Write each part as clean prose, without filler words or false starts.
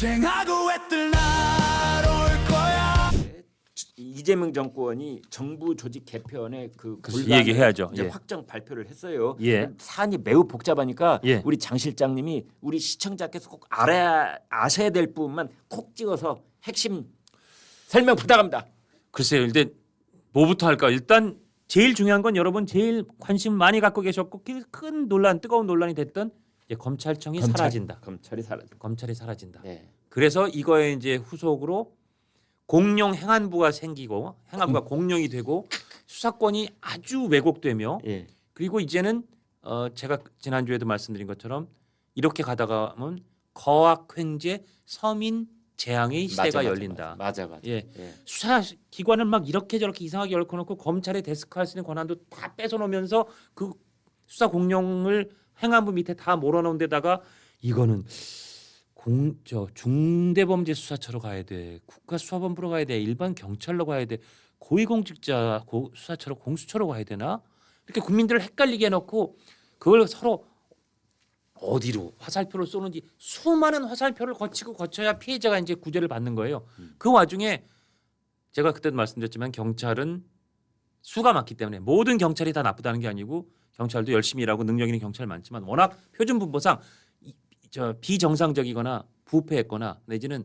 쟁하고 애들 날올 거야. 이재명 정권이 정부 조직 개편의 그 그렇지, 골간을 얘기해야죠. 이제 예. 확정 발표를 했어요. 예. 사안이 매우 복잡하니까 예. 우리 장 실장님이 우리 시청자께서 꼭 아셔야 될 부분만 콕 찍어서 핵심 설명 부탁합니다. 글쎄요. 일단 뭐부터 할까? 일단 제일 중요한 건 여러분 제일 관심 많이 갖고 계셨고 큰 논란, 뜨거운 논란이 됐던 이제 검찰청이 사라진다. 검찰이 사라진다. 검찰이 사라진다. 네. 그래서 이거에 이제 후속으로 공룡 행안부가 생기고 행안부가 공룡이 되고 수사권이 아주 왜곡되며 예. 그리고 이제는 제가 지난주에도 말씀드린 것처럼 이렇게 가다가면 거학횡재 서민 재앙의 시대가 열린다. 맞아. 예. 예. 수사 기관을 막 이렇게 저렇게 이상하게 얽혀놓고 검찰에 데스크할 수 있는 권한도 다 뺏어놓으면서 그 수사 공룡을 행안부 밑에 다 몰아넣은 데다가 이거는 중대범죄 수사처로 가야 돼, 국가수사본부로 가야 돼, 일반 경찰로 가야 돼, 고위공직자 수사처로 공수처로 가야 되나 이렇게 국민들을 헷갈리게 해놓고 그걸 서로 어디로 화살표를 쏘는지 수많은 화살표를 거쳐야 피해자가 이제 구제를 받는 거예요. 그 와중에 제가 그때도 말씀드렸지만 경찰은 수가 많기 때문에 모든 경찰이 다 나쁘다는 게 아니고 경찰도 열심히 일하고 능력 있는 경찰 많지만 워낙 표준 분포상 비정상적이거나 부패했거나 내지는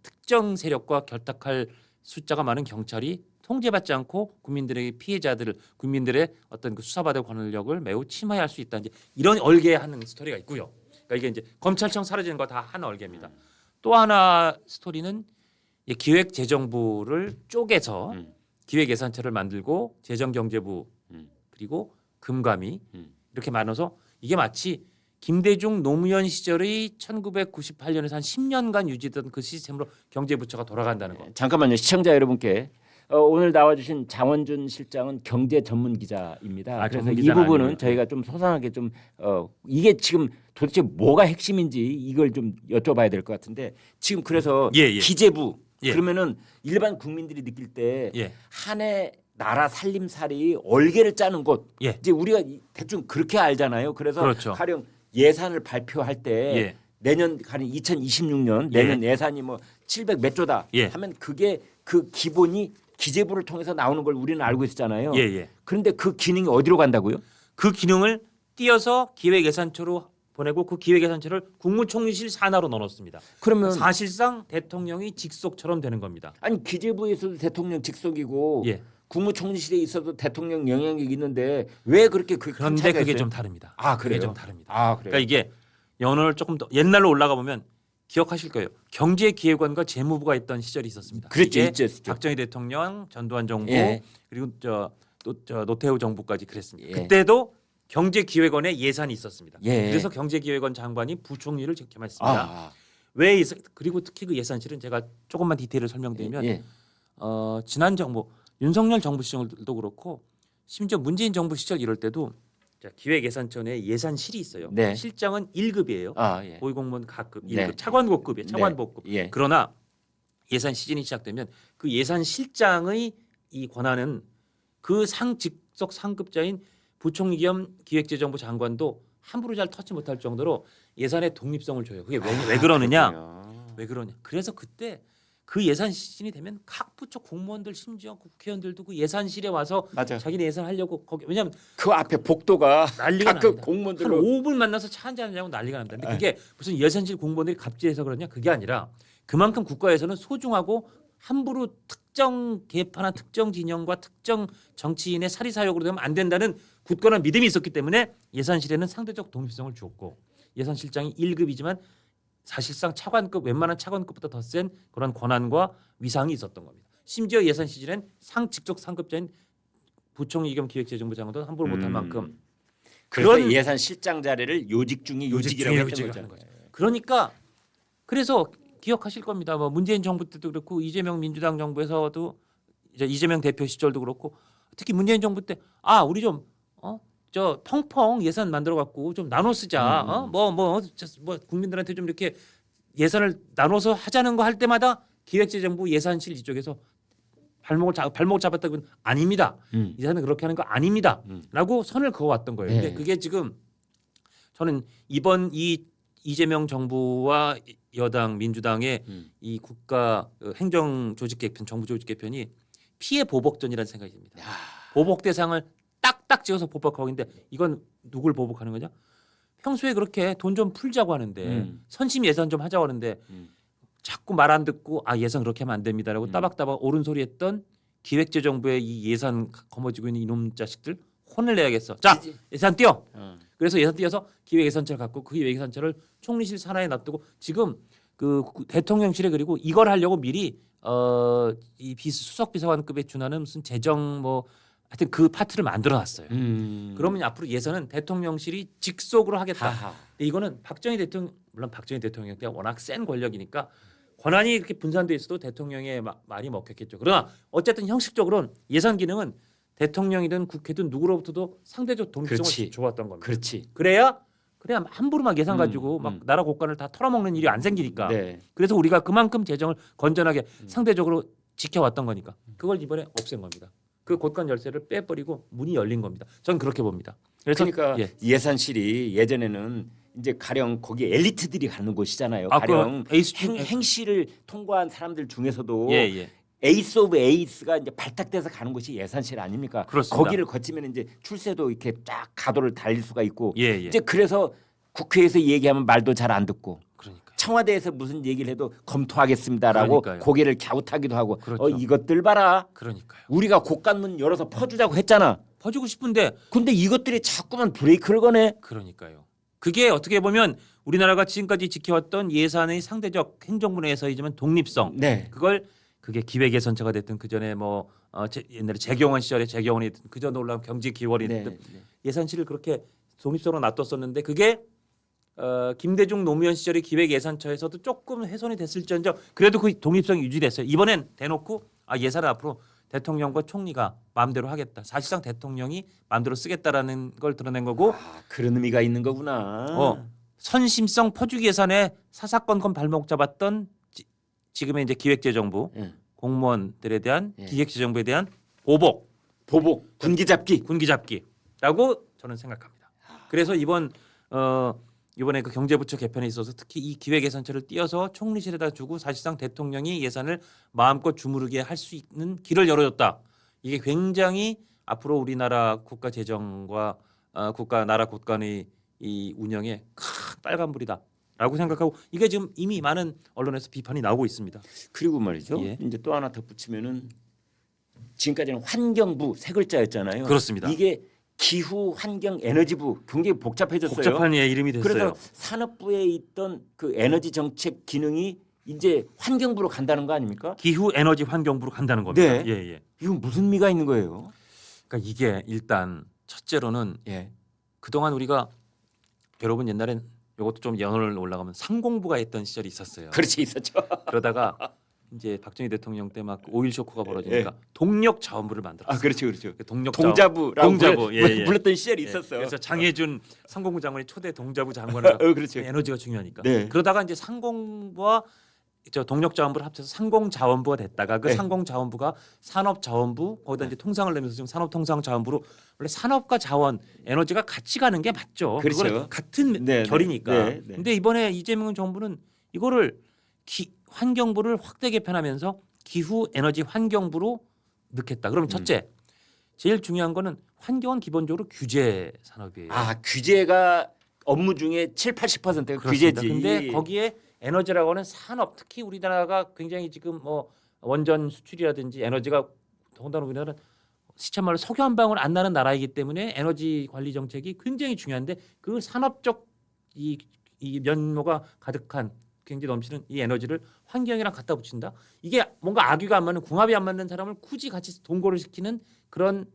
특정 세력과 결탁할 숫자가 많은 경찰이 통제받지 않고 국민들의 피해자들을 국민들의 어떤 그 수사받을 권력을 매우 침해할 수 있다. 이제 이런 얼개하는 스토리가 있고요. 그러니까 이게 이제 검찰청 사라지는 거 다 한 얼개입니다. 또 하나 스토리는 기획재정부를 쪼개서 기획예산처를 만들고 재정경제부 그리고 금감위 이렇게 나눠서 이게 마치 김대중 노무현 시절의 1998년에서 한 10년간 유지되던 그 시스템으로 경제부처가 돌아간다는 거. 잠깐만요. 시청자 여러분께 오늘 나와주신 장원준 실장은 경제 전문 기자입니다. 아, 그래서 전문 이 기자는 부분은 아니고요. 저희가 좀 소상하게 좀 이게 지금 도대체 뭐가 핵심인지 이걸 좀 여쭤봐야 될 것 같은데 지금 그래서 예. 기재부 예. 그러면은 일반 국민들이 느낄 때 예. 한 해 나라 살림살이 얼개를 짜는 곳 예. 이제 우리가 대충 그렇게 알잖아요. 그래서 그렇죠. 가령 예산을 발표할 때 예. 내년 가령 2026년 내년 예산이 뭐 700 몇 조다 예. 하면 그게 그 기본이 기재부를 통해서 나오는 걸 우리는 알고 있었잖아요. 예. 그런데 그 기능이 어디로 간다고요? 그 기능을 띄어서 기획예산처로 보내고 그 기획예산처를 국무총리실 산하로 넣어놓습니다. 그러면 사실상 대통령이 직속처럼 되는 겁니다. 아니 기재부에서도 대통령 직속이고 예. 국무총리실에 있어도 대통령 영향력이 있는데 왜 그렇게 큰 그런데 차이가 그게 있어요? 좀 다릅니다. 아, 그게 그래요? 좀 다릅니다. 아 그래요. 그러니까 이게 연원을 조금 더 옛날로 올라가 보면 기억하실 거예요. 경제기획원과 재무부가 있던 시절이 있었습니다. 그랬죠, 이게 있죠. 박정희 대통령, 전두환 정부 예. 그리고 노태우 정부까지 그랬습니다. 예. 그때도 경제기획원에 예산이 있었습니다. 예. 그래서 경제기획원 장관이 부총리를 직겸했습니다. 아, 그리고 특히 그 예산실은 제가 조금만 디테일을 설명드리면 예. 지난 정부 윤석열 정부 시절도 그렇고 심지어 문재인 정부 시절 이럴 때도 기획예산청에 예산실이 있어요. 네. 실장은 1급이에요. 아 예. 고위공무원 각급 1급, 네. 차관복급이에요. 차관복급. 예. 그러나 예산 시즌이 시작되면 그 예산실장의 이 권한은 그 직속 상급자인 부총리 겸 기획재정부 장관도 함부로 잘 터치 못할 정도로 예산의 독립성을 줘요. 그게 왜 그러느냐? 그렇군요. 왜 그러냐? 그래서 그때 그 예산 시즌이 되면 각 부처 공무원들 심지어 국회의원들도 그 예산실에 와서 맞아. 자기네 예산 하려고 거기 왜냐하면 그 앞에 복도가 난리가 각급 납니다. 한 공무원들로 5분 만나서 차 한잔 하자고 난리가 납니다. 근데 그게 무슨 예산실 공무원들이 갑질해서 그러냐? 그게 아니라 그만큼 국가에서는 소중하고 함부로 특정 계파나 특정 진영과 특정 정치인의 사리사욕으로 되면 안 된다는 굳건한 믿음이 있었기 때문에 예산실에는 상대적 독립성을 주었고 예산실장이 1급이지만 사실상 차관급 웬만한 차관급보다 더 센 그런 권한과 위상이 있었던 겁니다. 심지어 예산 시즌엔 직속 상급자인 부총리 겸 기획재정부 장관도 함부로 못할 만큼 그래서 그런 예산 실장 자리를 요직 중에 요직이라고 했던 거죠. 그러니까 그래서 기억하실 겁니다. 뭐 문재인 정부 때도 그렇고 이재명 민주당 정부에서도 이제 이재명 대표 시절도 그렇고 특히 문재인 정부 때 우리 좀 저 펑펑 예산 만들어 갖고 좀 나눠 쓰자. 뭐 국민들한테 좀 이렇게 예산을 나눠서 하자는 거 할 때마다 기획재정부 예산실 이쪽에서 발목을 잡았다고 아닙니다. 예산은 그렇게 하는 거 아닙니다.라고 선을 그어왔던 거예요. 근데 네. 그게 지금 저는 이번 이 이재명 정부와 여당 민주당의 이 국가 행정 조직 개편, 정부 조직 개편이 피해 보복전이라는 생각이 듭니다. 보복 대상을 딱딱 지어서 보복하고 있는데 이건 누굴 보복하는 거냐? 평소에 그렇게 돈 좀 풀자고 하는데 선심 예산 좀 하자고 하는데 자꾸 말 안 듣고 아 예산 그렇게 하면 안 됩니다라고 따박따박 옳은 소리 했던 기획재정부의 이 예산 거머쥐고 있는 이놈 자식들 혼을 내야겠어. 자 예산 띄워. 그래서 예산 띄어서 기획예산처를 갖고 그 기획예산처를 총리실 산하에 놔두고 지금 그 대통령실에 그리고 이걸 하려고 미리 이 수석 비서관급에 준하는 무슨 재정 뭐 하여튼 그 파트를 만들어놨어요. 그러면 앞으로 예산은 대통령실이 직속으로 하겠다. 근데 이거는 박정희 대통령 물론 박정희 대통령 때 워낙 센 권력이니까 권한이 이렇게 분산돼 있어도 대통령의 말이 먹혔겠죠. 그러나 어쨌든 형식적으로는 예산 기능은 대통령이든 국회든 누구로부터도 상대적 독립성을 좋았던 겁니다. 그렇지. 그래야 함부로 막 예산 가지고 막 나라 곳간을 다 털어먹는 일이 안 생기니까. 네. 그래서 우리가 그만큼 재정을 건전하게 상대적으로 지켜왔던 거니까 그걸 이번에 없앤 겁니다. 그 곳간 열쇠를 빼버리고 문이 열린 겁니다. 저는 그렇게 봅니다. 그래서 그러니까 예산실이 예전에는 이제 가령 거기 엘리트들이 가는 곳이잖아요. 가령 행시를 통과한 사람들 중에서도 에이스 오브 에이스가 이제 발탁돼서 가는 곳이 예산실 아닙니까? 그렇습니다. 거기를 거치면 이제 출세도 이렇게 쫙 가도를 달릴 수가 있고 예. 이제 그래서 국회에서 얘기하면 말도 잘 안 듣고 그러니까 청와대에서 무슨 얘기를 해도 검토하겠습니다라고 그러니까요. 고개를 갸웃하기도 하고 그렇죠. 이것들 봐라. 그러니까요. 우리가 곳간문 열어서 퍼주자고 했잖아. 퍼주고 싶은데 근데 이것들이 자꾸만 브레이크를 거네. 그러니까요. 그게 어떻게 보면 우리나라가 지금까지 지켜왔던 예산의 상대적 행정부 내에서이지만 독립성 네. 그게 기획예산처가 됐든 그 전에 뭐 옛날에 재경원 시절에 재경원이 됐든 그 전에 올라온 경제기원이 됐든 예산실을 그렇게 독립성으로 놔뒀었는데 그게 김대중 노무현 시절의 기획예산처에서도 조금 훼손이 됐을지언정 그래도 그 독립성이 유지됐어요. 이번엔 대놓고 예산을 앞으로 대통령과 총리가 마음대로 하겠다. 사실상 대통령이 마음대로 쓰겠다라는 걸 드러낸 거고 그런 의미가 있는 거구나. 선심성 퍼주기 예산에 사사건건 발목 잡았던 지금의 이제 기획재정부 공무원들에 대한 기획재정부에 대한 보복 군기잡기라고 저는 생각합니다. 그래서 이번에 그 경제부처 개편에 있어서 특히 이 기획예산처를 띄어서 총리실에다 주고 사실상 대통령이 예산을 마음껏 주무르게 할 수 있는 길을 열어줬다. 이게 굉장히 앞으로 우리나라 국가 재정과 국가 나라 곳간의 이 운영에 큰 빨간불이다라고 생각하고 이게 지금 이미 많은 언론에서 비판이 나오고 있습니다. 그리고 말이죠. 이제 또 하나 덧붙이면은 지금까지는 환경부 세 글자였잖아요. 그렇습니다. 이게 기후 환경 에너지부 굉장히 복잡해졌어요. 복잡한 이름이 됐어요. 그래서 산업부에 있던 그 에너지 정책 기능이 이제 환경부로 간다는 거 아닙니까? 기후 에너지 환경부로 간다는 겁니다. 네. 이건 무슨 의미가 있는 거예요? 그러니까 이게 일단 첫째로는 그동안 우리가 여러분 옛날엔 이것도 좀 연을 올라가면 상공부가 했던 시절이 있었어요. 그렇지 있었죠. 그러다가 이제 박정희 대통령 때 막 오일 쇼크가 벌어지니까 동력자원부를 만들었어요. 그렇죠. 동자부라고 불렀던 시절이 있었어요. 그래서 장혜준 상공부 장관이 초대 동자부 장관을 그렇죠. 에너지가 중요하니까. 네. 그러다가 이제 상공부와 동력자원부를 합쳐서 상공자원부가 됐다가 그 상공자원부가 산업자원부 거기다 이제 통상을 내면서 지금 산업통상자원부로 원래 산업과 자원 에너지가 같이 가는 게 맞죠. 그렇죠. 그거는 같은 결이니까. 근데 이번에 이재명 정부는 이거를 환경부를 확대 개편하면서 기후 에너지 환경부로 넣겠다. 그럼 첫째 제일 중요한 거는 환경은 기본적으로 규제 산업이에요. 규제가 업무 중에 70-80%가 규제지. 근데 거기에 에너지라고 하는 산업 특히 우리나라가 굉장히 지금 뭐 원전 수출이라든지 에너지가 더군다나 우리나라는 시쳇말로 석유 한 방울 안 나는 나라이기 때문에 에너지 관리 정책이 굉장히 중요한데 그 산업적 이 면모가 가득한 굉장히 넘치는 이 에너지를 환경이랑 갖다 붙인다. 이게 뭔가 악유가 안 맞는 궁합이 안 맞는 사람을 굳이 같이 동거를 시키는 그런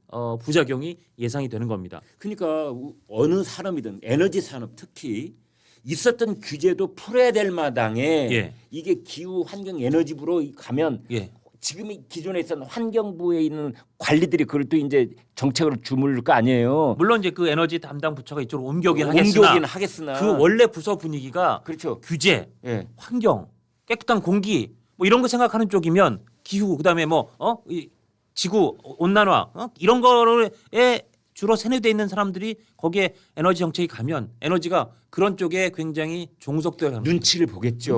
부작용이 예상이 되는 겁니다. 그러니까 어느 산업이든 에너지 산업 특히 있었던 규제도 풀어야 될 마당에 이게 기후 환경 에너지부로 가면 지금 기존에 있었던 환경부에 있는 관리들이 그걸 또 이제 정책으로 주물릴 거 아니에요. 물론 이제 그 에너지 담당 부처가 이쪽으로 옮겨오긴 하겠으나 그 원래 부서 분위기가 규제, 환경, 깨끗한 공기 뭐 이런 거 생각하는 쪽이면 기후 그다음에 뭐 지구 온난화 이런 거에 주로 세뇌돼 있는 사람들이 거기에 에너지 정책이 가면 에너지가 그런 쪽에 굉장히 종속되어 가는 눈치를 보겠죠.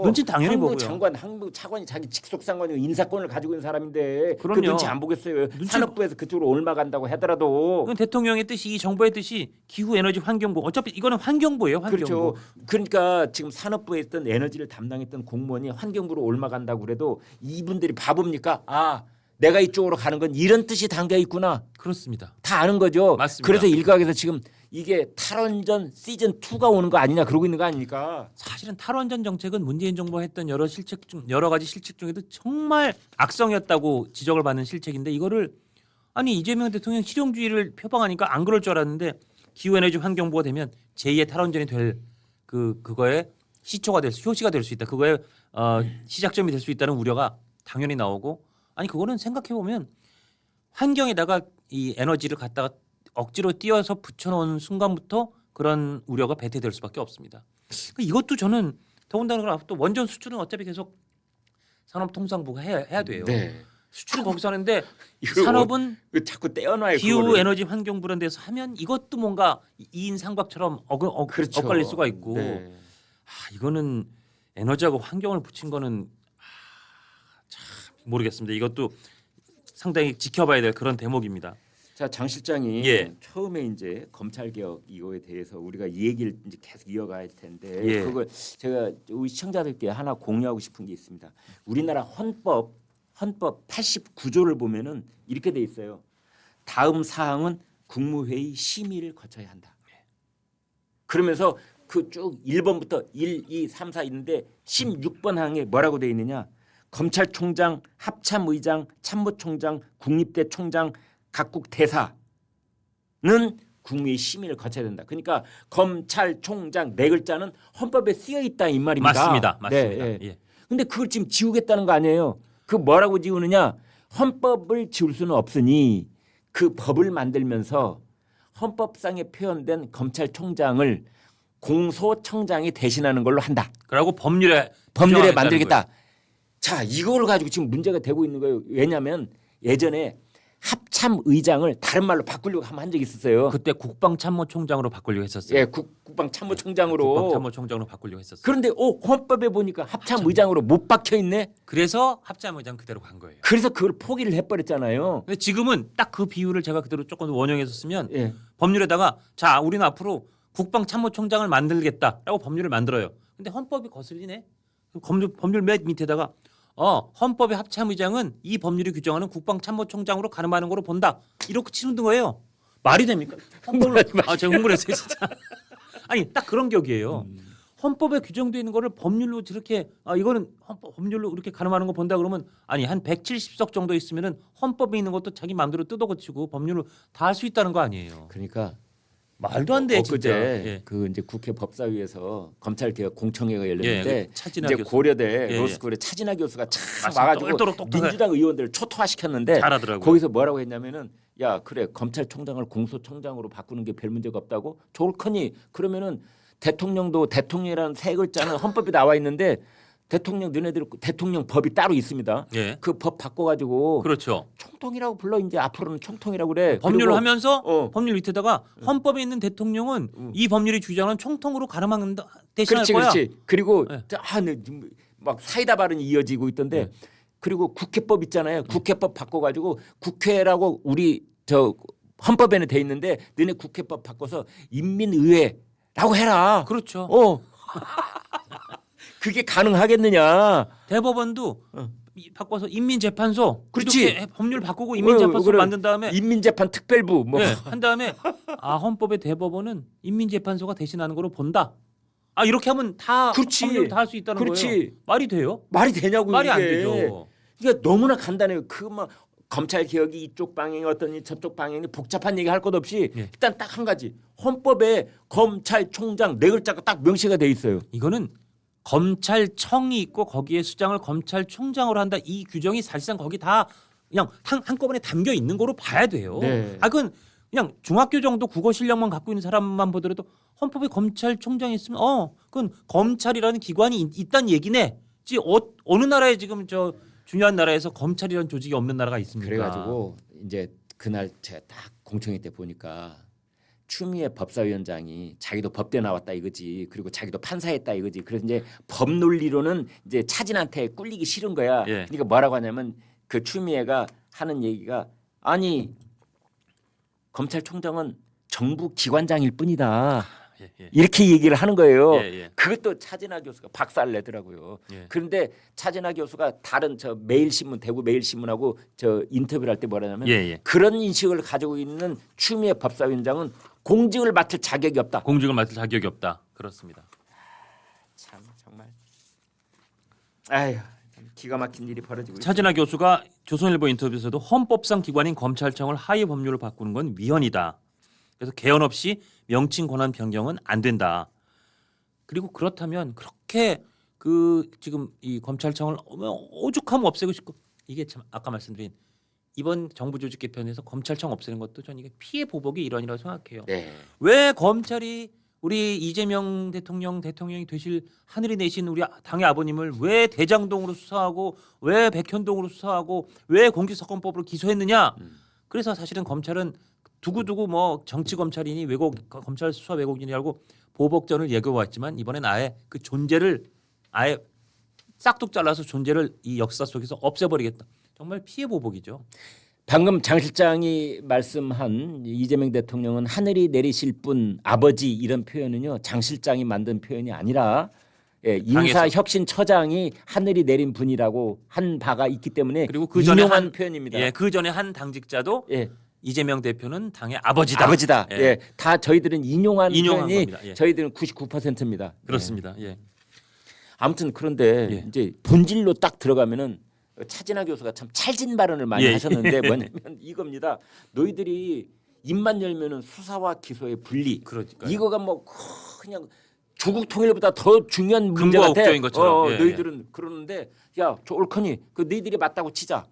눈치 당연히 보고요. 장관, 항복 차관이 자기 직속 상관이고 인사권을 가지고 있는 사람인데 그 그럼요. 눈치 안 보겠어요. 산업부에서 그쪽으로 올라간다고 하더라도. 그건 대통령의 뜻이 이 정부의 뜻이 기후 에너지 환경부 어차피 이거는 환경부예요. 환경부. 그렇죠. 그러니까 지금 산업부에 있던 에너지를 담당했던 공무원이 환경부로 올라간다고 그래도 이분들이 바보입니까? 아, 내가 이쪽으로 가는 건 이런 뜻이 담겨 있구나. 그렇습니다. 다 아는 거죠. 맞습니다. 그래서 일각에서 지금 이게 탈원전 시즌 2가 오는 거 아니냐 그러고 있는 거 아닙니까? 사실은 탈원전 정책은 문재인 정부가 했던 여러 가지 실책 중에도 정말 악성이었다고 지적을 받는 실책인데 이거를 아니 이재명 대통령 실용주의를 표방하니까 안 그럴 줄 알았는데 기후에너지 환경부가 되면 제2의 탈원전이 될 그거에 시초가 될 수, 효시가 될 수 있다. 그거에 시작점이 될 수 있다는 우려가 당연히 나오고 아니 그거는 생각해 보면 환경에다가 이 에너지를 갖다가 억지로 띄어서 붙여놓은 순간부터 그런 우려가 배태될 수밖에 없습니다. 이것도 저는 더군다나 또 원전 수출은 어차피 계속 산업통상부가 해야 돼요. 네. 수출은 거기서 하는데 이거 산업은 자꾸 떼어놔요. 기후 그거를. 에너지 환경 그런 데서 하면 이것도 뭔가 이인 삼각처럼 그렇죠. 엇갈릴 수가 있고 네. 이거는 에너지하고 환경을 붙인 거는 참 모르겠습니다. 이것도 상당히 지켜봐야 될 그런 대목입니다. 자, 장 실장이 예. 처음에 이제 검찰 개혁 이거에 대해서 우리가 이 얘기를 이제 계속 이어가야 할 텐데 예. 그걸 제가 우리 시청자들께 하나 공유하고 싶은 게 있습니다. 우리나라 헌법 89조를 보면은 이렇게 돼 있어요. 다음 사항은 국무회의 심의를 거쳐야 한다. 그러면서 그 쭉 1번부터 1, 2, 3, 4 있는데 16번 항에 뭐라고 돼 있느냐? 검찰총장, 합참의장, 참모총장, 국립대 총장, 각국 대사는 국무회의 심의를 거쳐야 된다. 그러니까 검찰총장 네 글자는 헌법에 쓰여 있다 이 말입니다. 맞습니다. 네, 예. 근데 그걸 지금 지우겠다는 거 아니에요. 그 뭐라고 지우느냐? 헌법을 지울 수는 없으니 그 법을 만들면서 헌법상에 표현된 검찰총장을 공소청장이 대신하는 걸로 한다. 그리고 법률에 만들겠다. 자, 이거를 가지고 지금 문제가 되고 있는 거예요. 왜냐하면 예전에 합참의장을 다른 말로 바꾸려고 한 적이 있었어요. 그때 국방참모총장으로 바꾸려고 했었어요. 예, 국방참모총장으로. 국방참모총장으로 바꾸려고 했었어요. 그런데 헌법에 보니까 합참의장으로 못 박혀 있네. 그래서 합참의장 그대로 간 거예요. 그래서 그걸 포기를 해버렸잖아요. 근데 지금은 딱 그 비율을 제가 그대로 조금 원형해서 쓰면 예. 법률에다가 자 우리는 앞으로 국방참모총장을 만들겠다라고 법률을 만들어요. 근데 헌법이 거슬리네. 법률 맨 밑에다가 헌법의 합참의장은 이 법률이 규정하는 국방참모총장으로 가름하는 거로 본다. 이렇게 치는 거예요. 말이 됩니까? 제가 흥분했어요 진짜. 아니 딱 그런 격이에요. 헌법에 규정되어 있는 거를 법률로 저렇게 이거는 법률로 이렇게 가름하는 거 본다 그러면 아니 한 170석 정도 있으면은 헌법에 있는 것도 자기 마음대로 뜯어고치고 법률로 다 할 수 있다는 거 아니에요. 그러니까 말도 안 돼 진짜. 엊그제 예. 그 이제 국회 법사위에서 검찰개혁 공청회가 열렸는데 예, 차진아 이제 교수. 고려대 예, 로스쿨의 차진아 교수가 참 맞습니다. 와가지고 똘똘 똑똑해. 민주당 의원들을 초토화시켰는데 잘하더라고요. 거기서 뭐라고 했냐면은 야 그래 검찰총장을 공소총장으로 바꾸는 게 별 문제가 없다고 좋을커니 그러면은 대통령도 대통령이라는 세 글자는 헌법에 나와 있는데 대통령 너네들 대통령 법이 따로 있습니다. 예. 그 법 바꿔가지고 그렇죠. 총통이라고 불러 이제 앞으로는 총통이라고 그래. 법률을 그리고 하면서 법률 음. 밑에다가 헌법에 있는 대통령은 이 법률이 주장하는 총통으로 가름한다 대신할 그렇지 거야. 그렇지. 그리고 네. 막 사이다 발언이 이어지고 있던데 그리고 국회법 있잖아요. 국회법 바꿔가지고 국회라고 우리 저 헌법에는 돼 있는데 너네 국회법 바꿔서 인민의회라고 해라. 그렇죠. 그게 가능하겠느냐? 대법원도 바꿔서 인민재판소 그렇지. 이렇게 법률 바꾸고 인민재판소 그래. 만든 다음에 인민재판 특별부 뭐 한 다음에 헌법의 대법원은 인민재판소가 대신하는 거로 본다. 이렇게 하면 다 그렇지. 법률 다 할 수 있다는 그렇지. 거예요. 말이 돼요? 말이 되냐고 말이 안 이게. 되죠. 그러니까 너무나 간단해요. 막 검찰 개혁이 이쪽 방향이 어떠니 저쪽 방향이 복잡한 얘기 할 것 없이 일단 딱 한 가지 헌법에 검찰총장 네 글자가 딱 명시가 돼 있어요. 이거는 검찰청이 있고 거기에 수장을 검찰총장으로 한다. 이 규정이 사실상 거기 다 그냥 한꺼번에 담겨 있는 거로 봐야 돼요. 네. 그건 그냥 중학교 정도 국어 실력만 갖고 있는 사람만 보더라도 헌법에 검찰총장이 있으면 그건 검찰이라는 기관이 있다는 얘기네. 어느 나라에 지금 저 중요한 나라에서 검찰이라는 조직이 없는 나라가 있습니까? 그래가지고 이제 그날 제가 딱 공청회 때 보니까 추미애 법사위원장이 자기도 법대 나왔다 이거지. 그리고 자기도 판사했다 이거지. 그래서 이제 법 논리로는 이제 차진한테 꿀리기 싫은 거야. 예. 그러니까 뭐라고 하냐면 그 추미애가 하는 얘기가 아니 검찰총장은 정부 기관장일 뿐이다. 예, 예. 이렇게 얘기를 하는 거예요. 예, 예. 그것도 차진아 교수가 박살을 내더라고요. 예. 그런데 차진아 교수가 다른 저 매일신문 대구 매일신문하고 저 인터뷰를 할 때 뭐라냐면 예, 예. 그런 인식을 가지고 있는 추미애 법사위원장은 공직을 맡을 자격이 없다. 공직을 맡을 자격이 없다. 그렇습니다. 참 정말 아휴 참 기가 막힌 일이 벌어지고 있습니다. 차진아 교수가 조선일보 인터뷰에서도 헌법상 기관인 검찰청을 하위 법률로 바꾸는 건 위헌이다. 그래서 개헌 없이 명칭 권한 변경은 안 된다. 그리고 그렇다면 그렇게 그 지금 이 검찰청을 오죽하면 없애고 싶고 이게 참 아까 말씀드린 이번 정부 조직 개편에서 검찰청 없애는 것도 저는 이게 피해 보복의 일환이라고 생각해요. 네. 왜 검찰이 우리 이재명 대통령이 되실 하늘이 내신 우리 당의 아버님을 왜 대장동으로 수사하고 왜 백현동으로 수사하고 왜 공직사건법으로 기소했느냐? 그래서 사실은 검찰은 두고두고 뭐 정치 검찰이니 검찰 수사 왜곡이냐고 보복전을 예고했지만 이번엔 아예 그 존재를 아예 싹둑 잘라서 존재를 이 역사 속에서 없애버리겠다. 정말 피해 보복이죠. 방금 장 실장이 말씀한 이재명 대통령은 하늘이 내리실 분 아버지 이런 표현은요 장 실장이 만든 표현이 아니라 인사혁신처장이 하늘이 내린 분이라고 한 바가 있기 때문에 그리고 그 전에 인용한 표현입니다. 예, 그 전에 한 당직자도 예. 이재명 대표는 당의 아버지다. 아버지다. 예. 예. 다 저희들은 인용한 표현이 겁니다. 예. 저희들은 99%입니다. 그렇습니다. 예. 아무튼 그런데 예. 이제 본질로 딱 들어가면은 차진아 교수가 참 찰진 발언을 많이 예. 하셨는데 뭐냐면 이겁니다. 너희들이 입만 열면은 수사와 기소의 분리. 그러니까요. 이거가 뭐 그냥 조국 통일보다 더 중요한 문제 근거와 같아. 옥조인 것처럼. 예, 너희들은 그러는데 야, 저 옳거니 그 너희들이 맞다고 치자.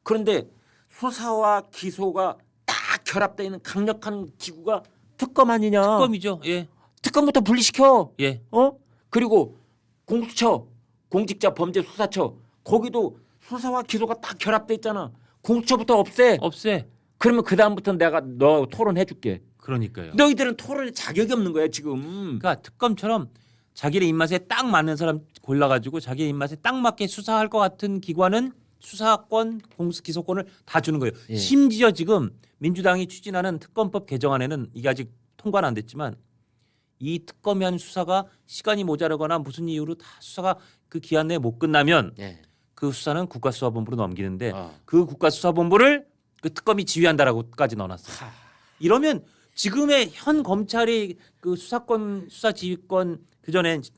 그런데 수사와 기소가 딱 결합되어 있는 강력한 기구가 특검 아니냐? 특검이죠. 예. 특검부터 분리시켜. 예. 그리고 공수처, 공직자범죄수사처 거기도 수사와 기소가 딱 결합돼 있잖아. 공수처부터 없애. 없애. 그러면 그 다음부터 내가 너 토론해줄게. 그러니까요. 너희들은 토론에 자격이 없는 거야 지금. 그러니까 특검처럼 자기의 입맛에 딱 맞는 사람 골라가지고 자기의 입맛에 딱 맞게 수사할 것 같은 기관은 수사권, 공수 기소권을 다 주는 거예요. 예. 심지어 지금 민주당이 추진하는 특검법 개정안에는 이게 아직 통과는 안 됐지만 이 특검이 한 수사가 시간이 모자라거나 무슨 이유로 다 수사가 그 기한 내에 못 끝나면 예. 그 수사는 국가수사본부로 넘기는데 어. 그 국가수사본부를 그 특검이 지휘한다라고까지 넣어놨어요. 이러면 지금의 현 검찰이 그 수사권, 수사 지휘권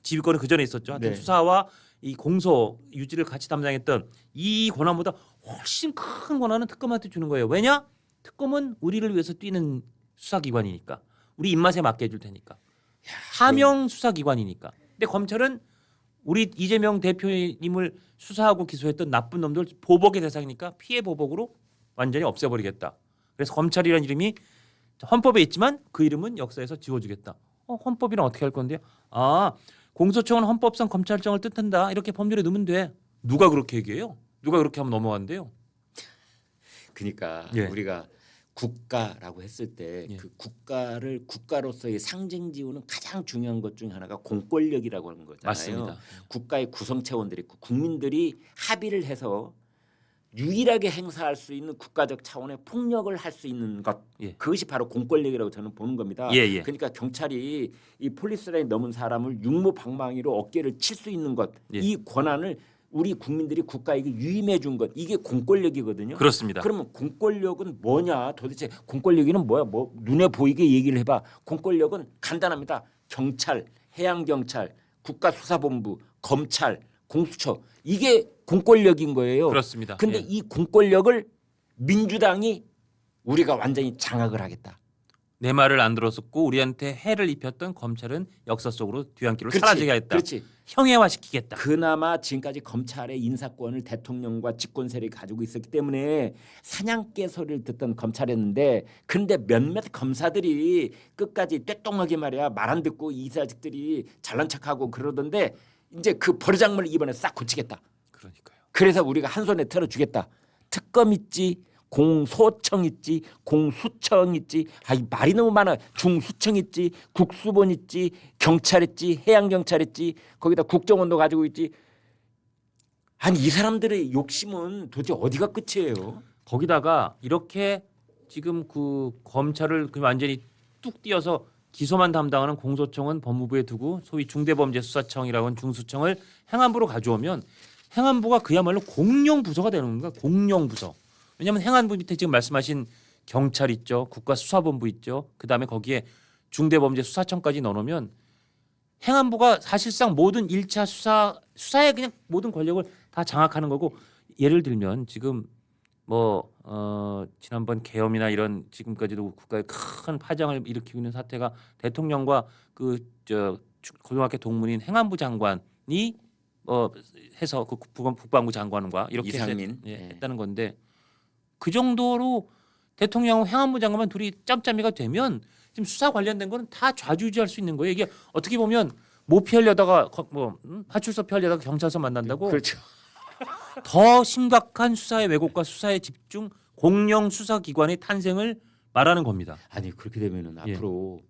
지휘권은 그 전에 있었죠. 하여튼 네. 수사와 이 공소 유지를 같이 담당했던 이 권한보다 훨씬 큰 권한은 특검한테 주는 거예요. 왜냐? 특검은 우리를 위해서 뛰는 수사기관이니까 우리 입맛에 맞게 해줄 테니까 하명 수사기관이니까. 근데 검찰은 우리 이재명 대표님을 수사하고 기소했던 나쁜 놈들 보복의 대상이니까 피해 보복으로 완전히 없애버리겠다. 그래서 검찰이라는 이름이 헌법에 있지만 그 이름은 역사에서 지워주겠다. 헌법이랑 어떻게 할 건데요? 공소청은 헌법상 검찰청을 뜻한다. 이렇게 법률에 넣으면 돼. 누가 그렇게 얘기해요? 누가 그렇게 하면 넘어간대요? 그러니까 예. 우리가 국가라고 했을 때 그 국가를 국가로서의 상징 지우는 가장 중요한 것 중에 하나가 공권력이라고 하는 거잖아요. 맞습니다. 국가의 구성체원들이 있고 국민들이 합의를 해서 유일하게 행사할 수 있는 국가적 차원의 폭력을 할 수 있는 것 예. 그것이 바로 공권력이라고 저는 보는 겁니다. 예, 예. 그러니까 경찰이 이 폴리스라인 넘은 사람을 육모방망이로 어깨를 칠 수 있는 것, 예. 이 권한을 우리 국민들이 국가에게 유임해 준 것, 이게 공권력이거든요. 그렇습니다. 그러면 공권력은 뭐냐? 도대체 공권력이는 뭐야? 뭐 눈에 보이게 얘기를 해봐. 공권력은 간단합니다. 경찰, 해양경찰, 국가수사본부, 검찰, 공수처 이게 공권력인 거예요. 그렇습니다. 근데 예. 이 공권력을 민주당이 우리가 완전히 장악을 하겠다. 내 말을 안 들었었고 우리한테 해를 입혔던 검찰은 역사 속으로 뒤안길로 그렇지, 사라지게 했다. 그렇지. 형해화시키겠다. 그나마 지금까지 검찰의 인사권을 대통령과 집권 세력이 가지고 있었기 때문에 사냥개 소리를 듣던 검찰이었는데 그런데 몇몇 검사들이 끝까지 떼똥하게 말이야 말 안 듣고 이사직들이 잘난 척하고 그러던데 이제 그 버르장머리를 이번에 싹 고치겠다. 그러니까요. 그래서 우리가 한 손에 틀어주겠다. 특검 있지 공소청 있지, 공수청 있지. 아, 이 말이 너무 많아. 중수청 있지, 국수본 있지, 경찰 있지, 해양경찰 있지. 거기다 국정원도 가지고 있지. 아니 이 사람들의 욕심은 도대체 어디가 끝이에요? 거기다가 이렇게 지금 그 검찰을 그 완전히 뚝 띄어서 기소만 담당하는 공소청은 법무부에 두고 소위 중대범죄수사청이라고 하는 중수청을 행안부로 가져오면 행안부가 그야말로 공룡 부서가 되는 건가? 공룡 부서. 왜냐하면 행안부 밑에 지금 말씀하신 경찰 있죠, 국가수사본부 있죠. 그다음에 거기에 중대범죄수사청까지 넣어놓으면 행안부가 사실상 모든 1차 수사의 그냥 모든 권력을 다 장악하는 거고, 예를 들면 지금 지난번 계엄이나 이런 지금까지도 국가에 큰 파장을 일으키고 있는 사태가 대통령과 고등학교 동문인 행안부 장관이 해서 그 국방부 장관과 이렇게 이상민 했다는 건데, 그 정도로 대통령과 행안부 장관만 둘이 짬짬이가 되면 지금 수사 관련된 거는 다 좌지우지할 수 있는 거예요. 이게 어떻게 보면 모 피하려다가 파출소 피하려다가 경찰서 만난다고. 그렇죠. 더 심각한 수사의 왜곡과 수사의 집중, 공룡 수사기관의 탄생을 말하는 겁니다. 아니 그렇게 되면은 앞으로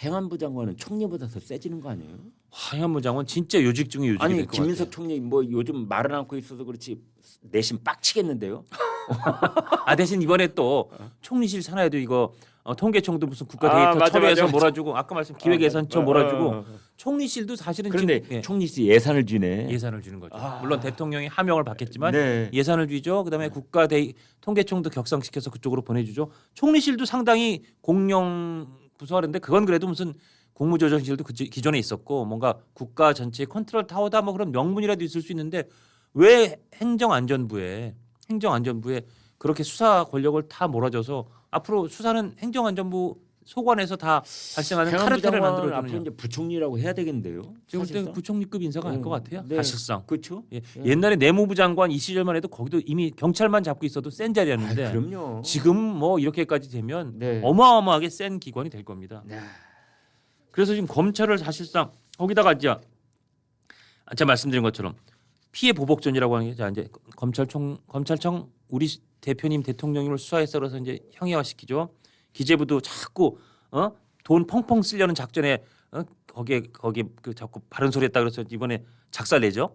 행안부 장관은 총리보다 더 세지는 거 아니에요? 행안부 장관 진짜 요직 중에 요직이 아니 될 것 김민석 같아요. 총리 뭐 요즘 말을 않고 있어서 그렇지 내심 빡치겠는데요? 대신 이번에 또 총리실 산하에도 이거 통계청도 무슨 아, 국가데이터 맞아, 처리해서 맞아. 몰아주고, 아까 말씀 기획예산처 몰아주고, 총리실도 사실은 그런데 지금 총리실 예산을 주네. 예산을 주는 거죠. 물론 대통령이 하명을 받겠지만 네. 예산을 주죠. 그다음에 통계청도 격상시켜서 그쪽으로 보내주죠. 총리실도 상당히 공룡 부서하는데, 그건 그래도 무슨 국무조정실도 기존에 있었고 뭔가 국가 전체의 컨트롤 타워다 뭐 그런 명분이라도 있을 수 있는데, 왜 행정안전부에 그렇게 수사 권력을 다 몰아줘서 앞으로 수사는 행정안전부 소관에서 다 발생하는 행안부 카르텔을 장관은 앞으로 만들어주느냐. 이제 부총리라고 해야 되겠는데요. 제가 볼 때 사실상? 부총리급 인사가 할 것 같아요. 네. 사실상. 그렇죠. 예. 옛날에 내무부 장관 이 시절만 해도 거기도 이미 경찰만 잡고 있어도 센 자리였는데, 그럼요. 지금 뭐 이렇게까지 되면 네. 어마어마하게 센 기관이 될 겁니다. 네. 그래서 지금 검찰을 사실상 거기다가 이제 제가 말씀드린 것처럼 피해 보복전이라고 하는 게, 자 이제 검찰청 우리 대표님 대통령님을 수사해서 그래서 이제 형해화시키죠. 기재부도 자꾸 돈 펑펑 쓰려는 작전에 거기에 그 자꾸 바른 소리 했다 그래서 이번에 작살내죠.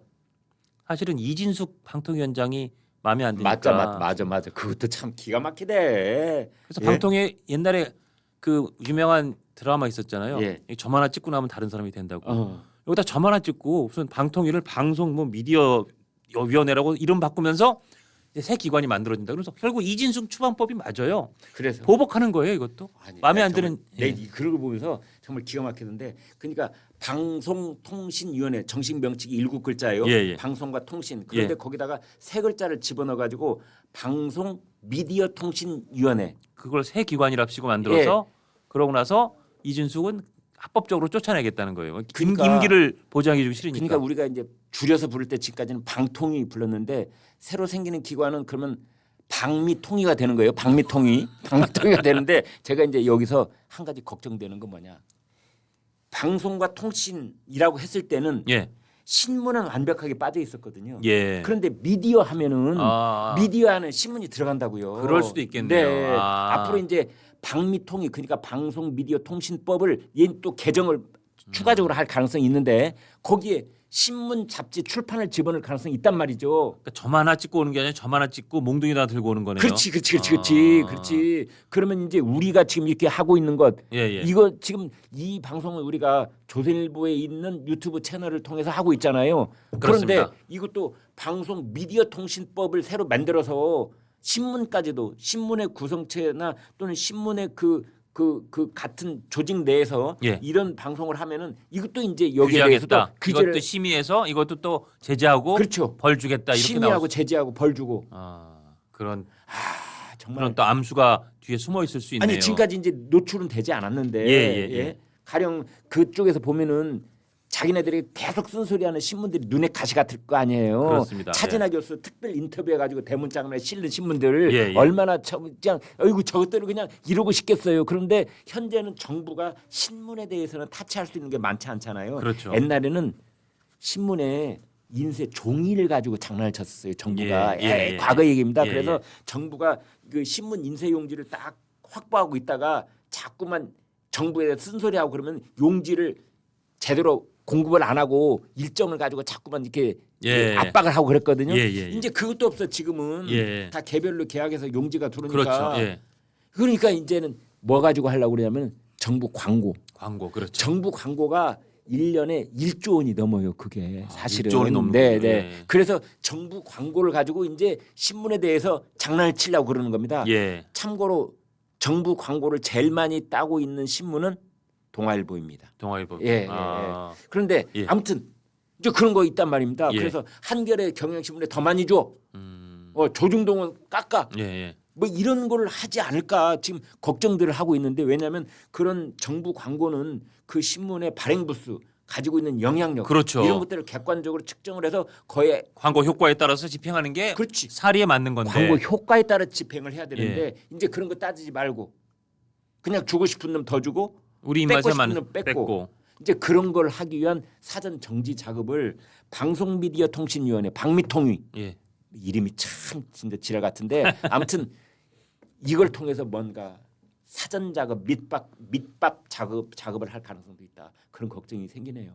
사실은 이진숙 방통위원장이 마음에 안 드니까. 맞아. 그것도 참 기가 막히대. 그래서 예? 방통위 옛날에 그 유명한 드라마 있었잖아요. 예. 점 하나 찍고 나면 다른 사람이 된다고. 어. 여기다 점 하나 찍고 무슨 방통위를 방송 뭐 미디어 위원회라고 이름 바꾸면서 이제 새 기관이 만들어진다. 그래서 결국 이진숙 추방법이 맞아요. 그래서 보복하는 거예요, 이것도. 아니, 마음에 내가 안 드는. 정말 내 그런 거 보면서 정말 기가 막히던데, 그러니까 방송통신위원회 정식 명칭이 7글자예요. 예. 방송과 통신. 그런데 예. 거기다가 3글자를 집어넣어 가지고 방송 미디어 통신위원회. 그걸 새 기관이랍시고 만들어서 그러고 나서 이진숙은 합법적으로 쫓아내겠다는 거예요. 그러니까- 임기를 보장해주기 싫으니까. 그러니까 우리가 이제 줄여서 부를 때 지금까지는 방통위 불렀는데, 새로 생기는 기관은 그러면 방미통위가 되는 거예요. 방미통위가 되는데, 제가 이제 여기서 한 가지 걱정되는 건 뭐냐? 방송과 통신이라고 했을 때는 예. 신문은 완벽하게 빠져 있었거든요. 예. 그런데 미디어 하면은 아. 미디어 안에 신문이 들어간다고요. 그럴 수도 있겠네요. 네. 아. 앞으로 이제 방미통위, 그러니까 방송 미디어 통신법을 얘 또 개정을 추가적으로 할 가능성이 있는데, 거기에 신문 잡지 출판을 집어넣을 가능성이 있단 말이죠. 그러니까 점 하나 찍고 오는 게 아니라 점 하나 찍고 몽둥이 다 들고 오는 거네요. 그렇지. 그러면 이제 우리가 지금 이렇게 하고 있는 것, 예. 이거 지금 이 방송을 우리가 조선일보에 있는 유튜브 채널을 통해서 하고 있잖아요. 그런데 그렇습니다. 이것도 방송 미디어 통신법을 새로 만들어서 신문까지도, 신문의 구성체나 또는 신문의 그 같은 조직 내에서 예. 이런 방송을 하면은 이것도 이제 여기에 대해서도 규제하겠다. 규제를, 이것도 심의해서 이것도 또 제재하고 그렇죠. 벌 주겠다 이렇게 심의하고 나올 수- 제재하고 벌 주고. 그런 정말 그런 또 암수가 뒤에 숨어 있을 수 있네요. 아니 지금까지 이제 노출은 되지 않았는데, 예. 가령 그쪽에서 보면은 자기네들이 계속 쓴소리하는 신문들이 눈에 가시 같을 거 아니에요. 그렇습니다. 차진아 교수 특별 인터뷰해가지고 대문짝에 실는 신문들 예. 얼마나 그냥 어이구 저것들을 그냥 이러고 싶겠어요. 그런데 현재는 정부가 신문에 대해서는 타치할 수 있는 게 많지 않잖아요. 그렇죠. 옛날에는 신문에 인쇄 종이를 가지고 장난을 쳤어요. 정부가 과거 얘기입니다. 그래서 정부가 그 신문 인쇄 용지를 딱 확보하고 있다가 자꾸만 정부에 쓴소리하고 그러면 용지를 제대로 공급을 안 하고 일정을 가지고 자꾸만 이렇게 압박을 하고 그랬거든요. 이제 그것도 없어. 지금은 다 개별로 계약해서 용지가 들어오니까. 그렇죠. 그러니까 이제는 뭐 가지고 하려고 그러냐면 정부 광고. 그렇죠. 정부 광고가 1년에 1조 원이 넘어요. 그게 사실은. 1조 원이 넘는 네. 그래서 정부 광고를 가지고 이제 신문에 대해서 장난을 치려고 그러는 겁니다. 참고로 정부 광고를 제일 많이 따고 있는 신문은 동아일보입니다. 동아일보. 그런데 아무튼 이제 그런 거 있단 말입니다. 그래서 한겨레 경향신문에 더 많이 줘. 조중동은 깎아. 뭐 이런 걸 하지 않을까 지금 걱정들을 하고 있는데 왜냐하면 그런 정부 광고는 그 신문의 발행 부수 가지고 있는 영향력 그렇죠. 이런 것들을 객관적으로 측정을 해서 거의 광고 효과에 따라서 집행하는 게 그렇지. 사리에 맞는 건데 광고 효과에 따라 집행을 해야 되는데 이제 그런 거 따지지 말고 그냥 주고 싶은 놈 더 주고 우리 뺏고 입맛에 싶은 맞는 놈 뺏고 이제 그런 걸 하기 위한 사전 정지 작업을 방송미디어통신위원회 방미통위 이름이 참 진짜 지랄 같은데 아무튼 이걸 통해서 뭔가 사전 작업 밑밥 작업을 할 가능성도 있다. 그런 걱정이 생기네요.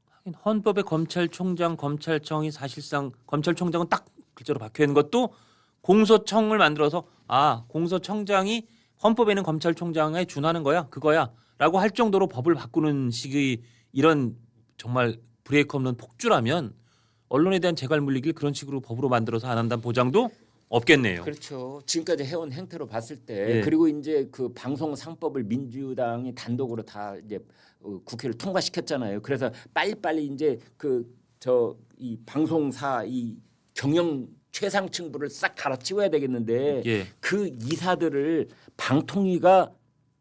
하긴 헌법에 검찰총장, 검찰청이 사실상 검찰총장은 딱 글자로 박혀 있는 것도 공소청을 만들어서 공소청장이 헌법에는 검찰총장에 준하는 거야, 그거야라고 할 정도로 법을 바꾸는 식의 이런 정말 브레이크 없는 폭주라면 언론에 대한 재갈 물리기를 그런 식으로 법으로 만들어서 안 한다는 보장도 없겠네요. 그렇죠. 지금까지 해온 행태로 봤을 때 그리고 이제 그 방송 상법을 민주당이 단독으로 다 이제 국회를 통과시켰잖아요. 그래서 빨리빨리 이제 이 방송사 이 경영 최상층부를 싹 갈아치워야 되겠는데 그 이사들을 방통위가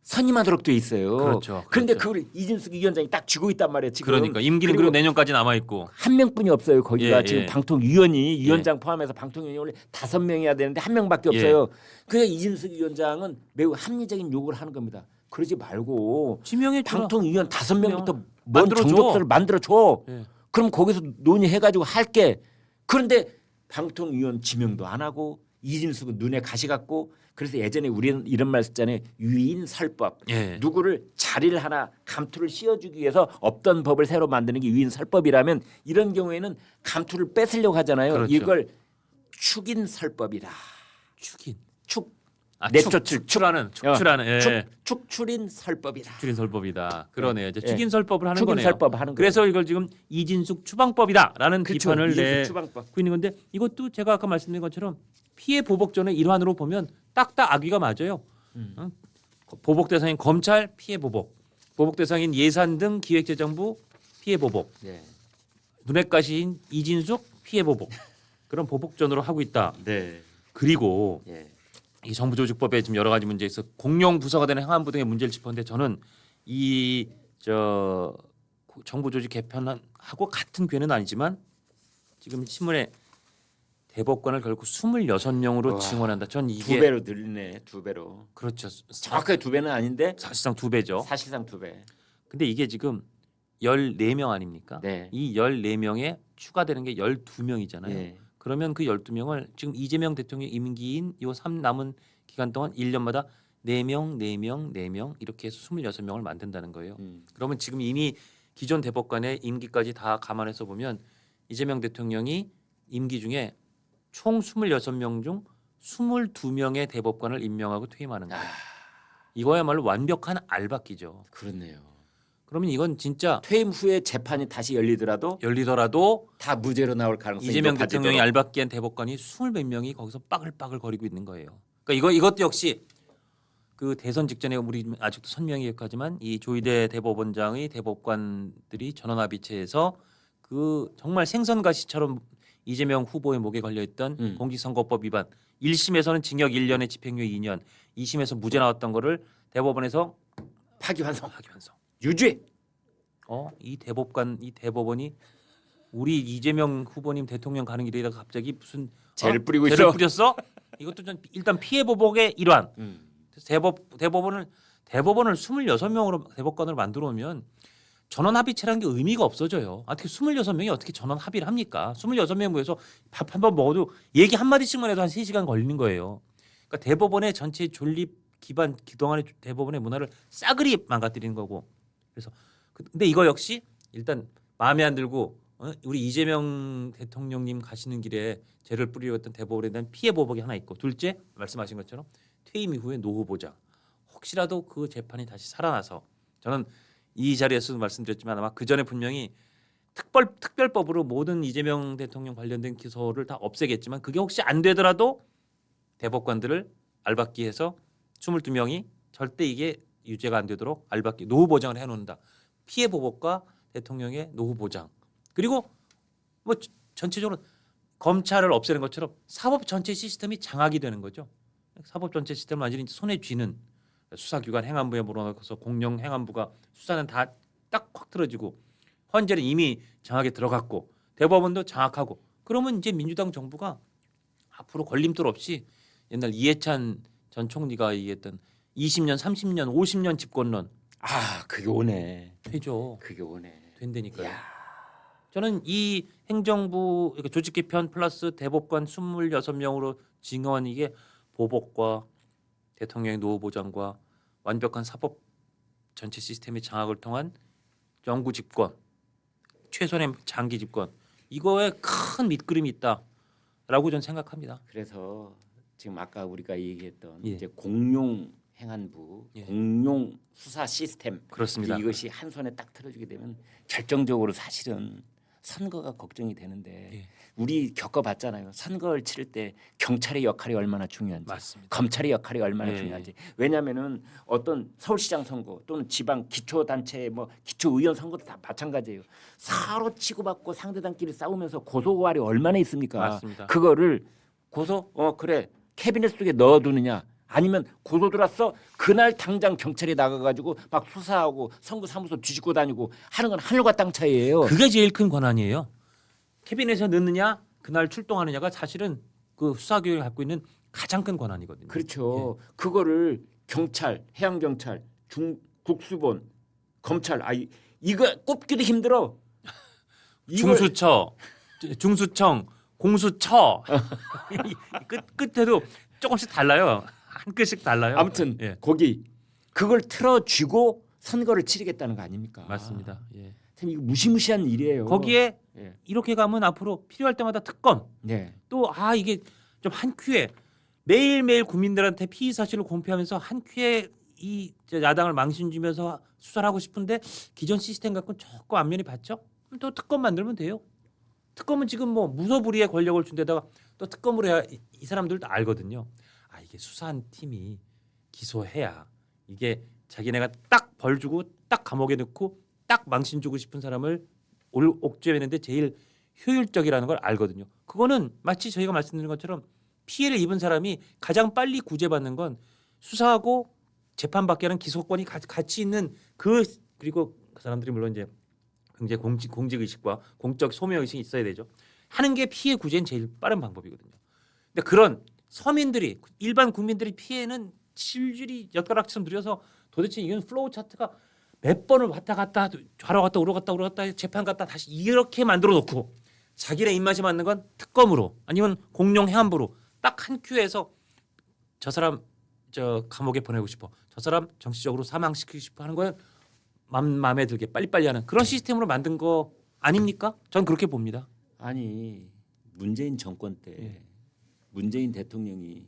선임하도록 돼 있어요. 그렇죠. 그런데 그걸 이진숙 위원장이 딱 쥐고 있단 말이에요. 지금. 그러니까 임기는 그리고 내년까지 남아 있고 한 명뿐이 없어요. 거기가 지금 방통위원이 위원장 포함해서 방통위원이 원래 5명이야 되는데 1명밖에 없어요. 그래서 이진숙 위원장은 매우 합리적인 요구를 하는 겁니다. 그러지 말고 지명해 방통위원 5명부터 뭔 정족서를 만들어 줘. 그럼 거기서 논의해가지고 할게. 그런데 방통위원 지명도 안 하고 이진숙은 눈에 가시 같고 그래서 예전에 우리는 이런 말 썼잖아요. 유인설법. 누구를 자리를 하나 감투를 씌워주기 위해서 없던 법을 새로 만드는 게 유인설법이라면 이런 경우에는 감투를 뺏으려고 하잖아요. 그렇죠. 이걸 축인설법이다. 축출하는 축출인 설법이다. 축출인 설법이다. 그러네요. 이제 축인 설법을 하는 축인 거네요. 설법 하는 그래서 거예요. 이걸 지금 이진숙 추방법이다라는 비판을 추방법. 내고 있는 건데 이것도 제가 아까 말씀드린 것처럼 피해 보복전의 일환으로 보면 딱딱 악의가 맞아요. 보복 대상인 검찰 피해 보복, 보복 대상인 예산 등 기획재정부 피해 보복, 눈에 가시인 이진숙 피해 보복 그런 보복전으로 하고 있다. 그리고 이 정부조직법에 지금 여러 가지 문제 있어 공용 부서가 되는 행안부 등의 문제를 짚었는데 저는 이 정부조직 개편하고 같은 궤는 아니지만 지금 신문에 대법관을 결국 26명으로 증원한다. 전 이게 2배로 늘리네. 2배로. 그렇죠. 정확하게 2배는 아닌데 사실상 2배죠. 사실상 2배. 근데 이게 지금 14명 아닙니까? 네. 이 14명에 추가되는 게 12명이잖아요. 그러면 그 12명을 지금 이재명 대통령 임기인 요 3 남은 기간 동안 1년마다 4명 이렇게 해서 26명을 만든다는 거예요. 그러면 지금 이미 기존 대법관의 임기까지 다 감안해서 보면 이재명 대통령이 임기 중에 총 26명 중 22명의 대법관을 임명하고 퇴임하는 거예요. 이거야말로 완벽한 알박기죠. 그렇네요. 그러면 이건 진짜 퇴임 후에 재판이 다시 열리더라도 다 무죄로 나올 가능성이 이재명 대통령이 알박기한 대법관이 20몇 명이 거기서 빠글빠글 거리고 있는 거예요. 그러니까 이것도 역시 그 대선 직전에 우리 아직도 선명히 기억하지만 이 조희대 대법원장의 대법관들이 전원합의체에서 그 정말 생선가시처럼 이재명 후보의 목에 걸려있던 공직선거법 위반 1심에서는 징역 1년에 집행유예 2년 2심에서 무죄 나왔던 거를 대법원에서 파기환송. 유죄. 이 대법원이 우리 이재명 후보님 대통령 가는 길에다가 갑자기 무슨 죄를 뿌리고 죄를 있어. 뿌렸어? 이것도 전 일단 피해 보복의 일환. 그래서 대법원을 26명으로 대법관으로 만들어 오면 전원 합의체라는 게 의미가 없어져요. 어떻게 26명이 어떻게 전원 합의를 합니까? 26명 모여서 밥 한 번 먹어도 얘기 한마디씩만 해도 한 3시간 걸리는 거예요. 그러니까 대법원의 전체 존립 기반 그동안의 대법원의 문화를 싸그리 망가뜨리는 거고. 그래서 근데 이거 역시 일단 마음에 안 들고 우리 이재명 대통령님 가시는 길에 죄를 뿌리었던 대법원에 대한 피해 보복이 하나 있고, 둘째 말씀하신 것처럼 퇴임 이후에 노후 보장. 혹시라도 그 재판이 다시 살아나서, 저는 이 자리에서도 말씀드렸지만 아마 그 전에 분명히 특별법으로 모든 이재명 대통령 관련된 기소를 다 없애겠지만, 그게 혹시 안 되더라도 대법관들을 알박기해서 22명이 절대 이게 유죄가 안 되도록 알박기 노후 보장을 해놓는다. 피해 보복과 대통령의 노후 보장, 그리고 뭐 전체적으로 검찰을 없애는 것처럼 사법 전체 시스템이 장악이 되는 거죠. 사법 전체 시스템을 완전히 손에 쥐는, 수사기관 행안부에 물어넣어서 공영 행안부가 수사는 다 딱 확 틀어지고, 헌재는 이미 장악에 들어갔고 대법원도 장악하고, 그러면 이제 민주당 정부가 앞으로 걸림돌 없이 옛날 이해찬 전 총리가 얘기했던 20년, 30년, 50년 집권론, 그게 오네. 되죠. 그게 오네. 된다니까요. 야. 저는 이 행정부 조직 개편 플러스 대법관 26명으로 징언, 이게 보복과 대통령의 노후 보장과 완벽한 사법 전체 시스템의 장악을 통한 영구 집권, 최소한의 장기 집권, 이거에 큰 밑그림이 있다라고 저는 생각합니다. 그래서 지금 아까 우리가 얘기했던 예. 이제 공용 행안부, 예. 공용 수사 시스템, 그렇습니다. 이것이 한 손에 딱 틀어주게 되면 결정적으로 사실은 선거가 걱정이 되는데, 예. 우리 겪어봤잖아요. 선거를 치를 때 경찰의 역할이 얼마나 중요한지, 맞습니다. 검찰의 역할이 얼마나 예, 중요한지. 왜냐하면은 어떤 서울시장 선거 또는 지방 기초단체 뭐 기초의원 선거도 다 마찬가지예요. 서로 치고받고 상대당끼리 싸우면서 고소고발이 얼마나 있습니까? 맞습니다. 그거를 고소 그래 캐비넷 속에 넣어두느냐, 아니면 고소 들어왔어 그날 당장 경찰에 나가가지고 막 수사하고 선거사무소 뒤집고 다니고 하는 건 하늘과 땅 차이예요. 그게 제일 큰 권한이에요. 캐비넷에 넣느냐, 그날 출동하느냐가 사실은 그 수사 교육을 갖고 있는 가장 큰 권한이거든요. 그렇죠. 그거를 경찰, 해양경찰, 국수본, 검찰, 이거 꼽기도 힘들어. 중수청, 공수처 끝에도 조금씩 달라요. 한 끗씩 달라요. 아무튼 예. 거기 그걸 틀어쥐고 선거를 치르겠다는 거 아닙니까? 맞습니다. 예. 참 이거 무시무시한 일이에요. 거기에 예. 이렇게 가면 앞으로 필요할 때마다 특검, 네. 또 이게 좀 한 큐에 매일매일 국민들한테 피의 사실을 공표하면서 한 큐에 이 야당을 망신주면서 수사를 하고 싶은데 기존 시스템 갖고는 조금 안면이 받죠. 그럼 또 특검 만들면 돼요. 특검은 지금 뭐 무소불위의 권력을 준 데다가 또 특검으로 해야 이 사람들도 알거든요. 이게 수사한 팀이 기소해야 이게 자기네가 딱 벌 주고 딱 감옥에 넣고 딱 망신 주고 싶은 사람을 옥죄내는데 제일 효율적이라는 걸 알거든요. 그거는 마치 저희가 말씀드린 것처럼 피해를 입은 사람이 가장 빨리 구제받는 건 수사하고 재판받게 하는 기소권이 같이 있는 그리고 그 사람들이 물론 이제 굉장히 공직 의식과 공적 소명 의식이 있어야 되죠. 하는 게 피해 구제는 제일 빠른 방법이거든요. 근데 그런 서민들이, 일반 국민들이 피해는 질질이 엿가락처럼 들여서 도대체 이건 플로우 차트가 몇 번을 왔다 갔다 좌로 갔다 우로 갔다 재판 갔다 다시 이렇게 만들어 놓고 자기네 입맛에 맞는 건 특검으로 아니면 공룡 해안부로 딱 한 큐에서 저 사람 감옥에 보내고 싶어, 저 사람 정치적으로 사망시키고 싶어 하는 거는 마음에 들게 빨리빨리 하는 그런 시스템으로 만든 거 아닙니까? 전 그렇게 봅니다. 아니 문재인 정권 때 문재인 대통령이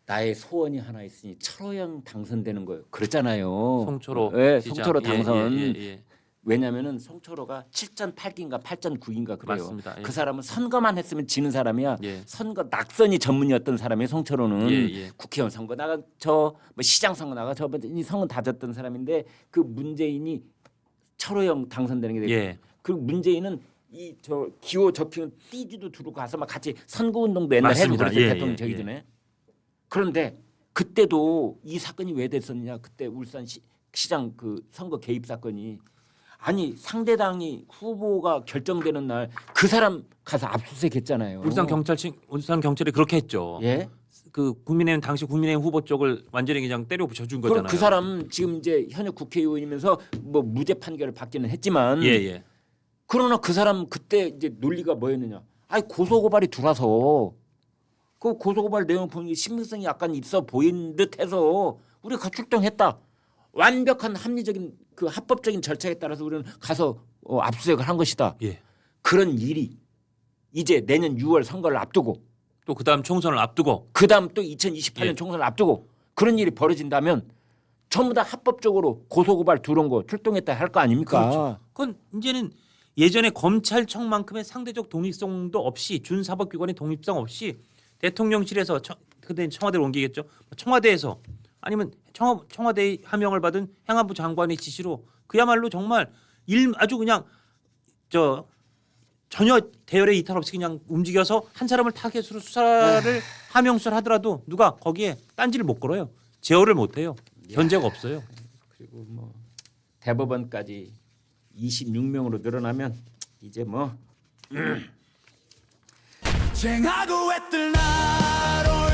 나의 소원이 하나 있으니 철호영 당선되는 거예요. 그랬잖아요. 송철호, 네, 시장. 송철호 당선. 예. 왜냐하면은 송철호가 7.8기인가 8.9기인가 그래요. 맞습니다. 예. 그 사람은 선거만 했으면 지는 사람이야. 예. 선거 낙선이 전문이었던 사람이 송철호는 예. 국회의원 선거 나가 뭐 시장 선거 나가 이 선거 다 졌던 사람인데 그 문재인이 철호영 당선되는 게 되고 예. 그리고 문재인은 이 기호 접히는 띠지도 두르고 가서 막 같이 선거 운동도 옛날 해주고 맞습니다. 그랬어요. 예, 대통령 예, 되기 예. 전에. 그런데 그때도 이 사건이 왜 됐었느냐? 그때 울산 시장 그 선거 개입 사건이, 아니 상대당이 후보가 결정되는 날 그 사람 가서 압수수색했잖아요. 울산 경찰이 그렇게 했죠. 예? 그 국민의힘 당시 국민의힘 후보 쪽을 완전히 그냥 때려 붙여준 그럼 거잖아요. 그 사람 지금 이제 현역 국회의원이면서 뭐 무죄 판결을 받기는 했지만 예. 그러나 그 사람 그때 이제 논리가 뭐였느냐? 아니 고소고발이 들어와서 그 고소고발 내용 보니 신빙성이 약간 있어 보인 듯해서 우리가 출동했다. 완벽한 합리적인 그 합법적인 절차에 따라서 우리는 가서 압수수색을 한 것이다. 예. 그런 일이 이제 내년 6월 선거를 앞두고 또 그다음 총선을 앞두고 그다음 또 2028년 예. 총선을 앞두고 그런 일이 벌어진다면 전부 다 합법적으로 고소고발 들어온 거 출동했다 할 거 아닙니까? 그렇죠. 그건 이제는 예전에 검찰청만큼의 상대적 독립성도 없이 준사법기관의 독립성 없이 대통령실에서 그때 청와대로 옮기겠죠. 청와대에서 아니면 청와대 하명을 받은 행안부 장관의 지시로 그야말로 정말 아주 그냥 전혀 대열의 이탈 없이 그냥 움직여서 한 사람을 타겟으로 수사를 하명수를 하더라도 누가 거기에 딴지를 못 걸어요. 제어를 못 해요. 견제가 없어요. 그리고 뭐 대법원까지 26명으로 늘어나면 이제 뭐 쟁하고 애뜰 날